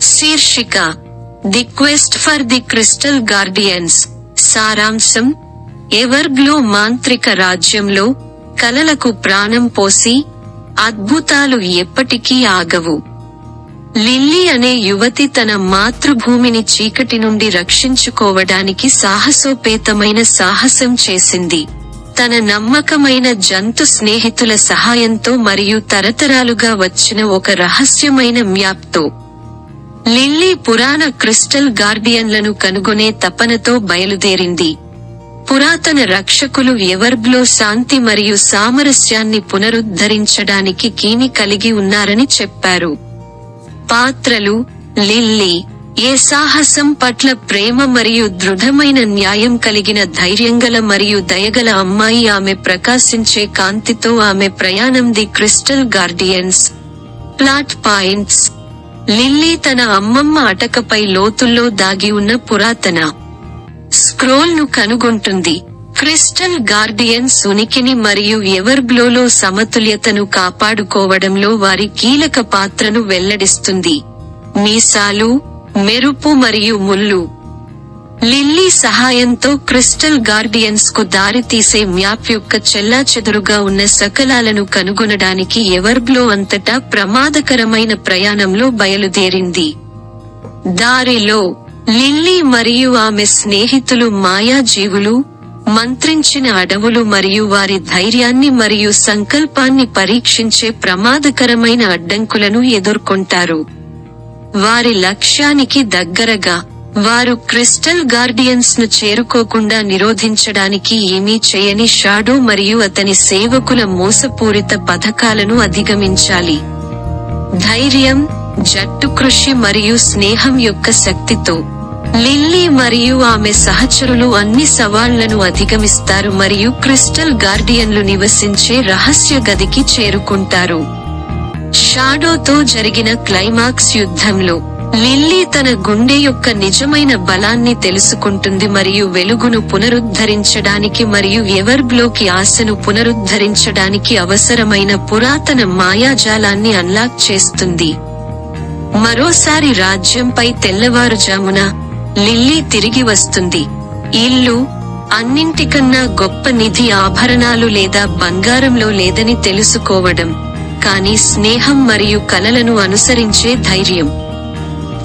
శీర్షిక the quest for the crystal guardians. సారాంశం: ఎవర్గ్లో మాంత్రిక రాజ్యంలో కలలకు ప్రాణం పోసి అద్భుతాలు ఎప్పటికీ ఆగవు. లిల్లీ అనే యువతి తన మాతృభూమిని చీకటి నుండి రక్షించుకోవడానికి సాహసోపేతమైన సాహసం చేసింది. తన నమ్మకమైన జంతు స్నేహితుల సహాయంతో మరియు తరతరాలుగా వచ్చిన ఒక రహస్యమైన మ్యాప్తో లిల్లీ పురాణ క్రిస్టల్ గార్డియన్లను కనుగొనే తపనతో బయలుదేరింది. పురాతన రక్షకులు ఎవర్గ్లో శాంతి మరియు సామరస్యాన్ని పునరుద్ధరించడానికి కీని కలిగి ఉన్నారని చెప్పారు. పాత్రలు: లిల్లీ ఏ సాహసం పట్ల ప్రేమ మరియు దృఢమైన న్యాయం కలిగిన ధైర్యంగల మరియు దయగల అమ్మాయి. ఆమె ప్రకాశించే కాంతితో ఆమె ప్రయాణం the crystal guardians. Plot points: lily తన అమ్మమ్మ అటకపై లోతుల్లో దాగి ఉన్న పురాతన స్క్రోల్ ను కనుగొంటుంది. క్రిస్టల్ గార్డియన్స్ ఉనికిని మరియు ఎవర్గ్లోలో సమతుల్యతను కాపాడుకోవడంలో వారి కీలక పాత్రను వెల్లడిస్తుంది. మీసాలు, మెరుపు మరియు ముళ్ళు: లిల్లీ సహాయంతో క్రిస్టల్ గార్డియన్స్ కు దారితీసే మ్యాప్ యొక్క చెల్లాచెదురుగా ఉన్న శకలాలను కనుగొనడానికి ఎవర్గ్లో అంతటా ప్రమాదకరమైన ప్రయాణంలో బయలుదేరింది. దారిలో లిల్లీ మరియు ఆమె స్నేహితులు మాయాజీవులు, మంత్రించిన అడవులు మరియు వారి ధైర్యాన్ని మరియు సంకల్పాన్ని పరీక్షించే ప్రమాదకరమైన అడ్డంకులను ఎదుర్కొంటారు. వారి లక్ష్యానికి దగ్గరగా వారు క్రిస్టల్ గార్డియన్స్ ను చేరుకోకుండా నిరోధించడానికి ఏమీ చేయని షాడో మరియు అతని సేవకుల మోసపూరిత పథకాలను అధిగమించాలి. ధైర్యం, జట్టు కృషి మరియు స్నేహం యొక్క శక్తితో లిల్లీ మరియు ఆమె సహచరులు అన్ని సవాళ్లను అధిగమిస్తారు మరియు క్రిస్టల్ గార్డియన్లు నివసించే రహస్య గదికి చేరుకుంటారు. షాడోతో జరిగిన క్లైమాక్స్ యుద్ధంలో లిల్లీ తన గుండె యొక్క నిజమైన బలాన్ని తెలుసుకుంటుంది మరియు వెలుగును పునరుద్ధరించడానికి మరియు ఎవర్గ్లోకి ఆశను పునరుద్ధరించడానికి అవసరమైన పురాతన మాయాజాలాన్ని అన్లాక్ చేస్తుంది. మరోసారి రాజ్యంపై తెల్లవారుజామున లిల్లీ తిరిగి వస్తుంది. ఇల్లు అన్నింటికన్నా గొప్ప నిధి ఆభరణాలు లేదా బంగారంలో లేదని తెలుసుకోవడం, కానీ స్నేహం మరియు కలలను అనుసరించే ధైర్యం.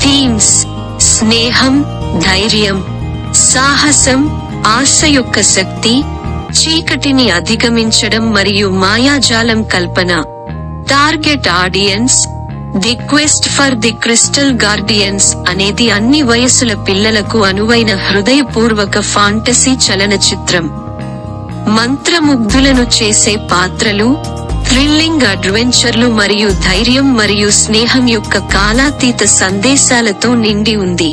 థీమ్స్: స్నేహం, ధైర్యం, సాహసం, ఆశ యొక్క శక్తి, చీకటిని అధిగమించడం మరియు మాయాజాలం కల్పన. Target audience: the quest for the crystal guardians అనేది అన్ని వయసుల పిల్లలకు అనువైన హృదయపూర్వక ఫాంటసీ చలనచిత్రం. మంత్రముగ్ధులను చేసే పాత్రలు, థ్రిల్లింగ్ అడ్వెంచర్లు మరియు ధైర్యం మరియు స్నేహం యొక్క కాలాతీత సందేశాలతో నిండి ఉంది.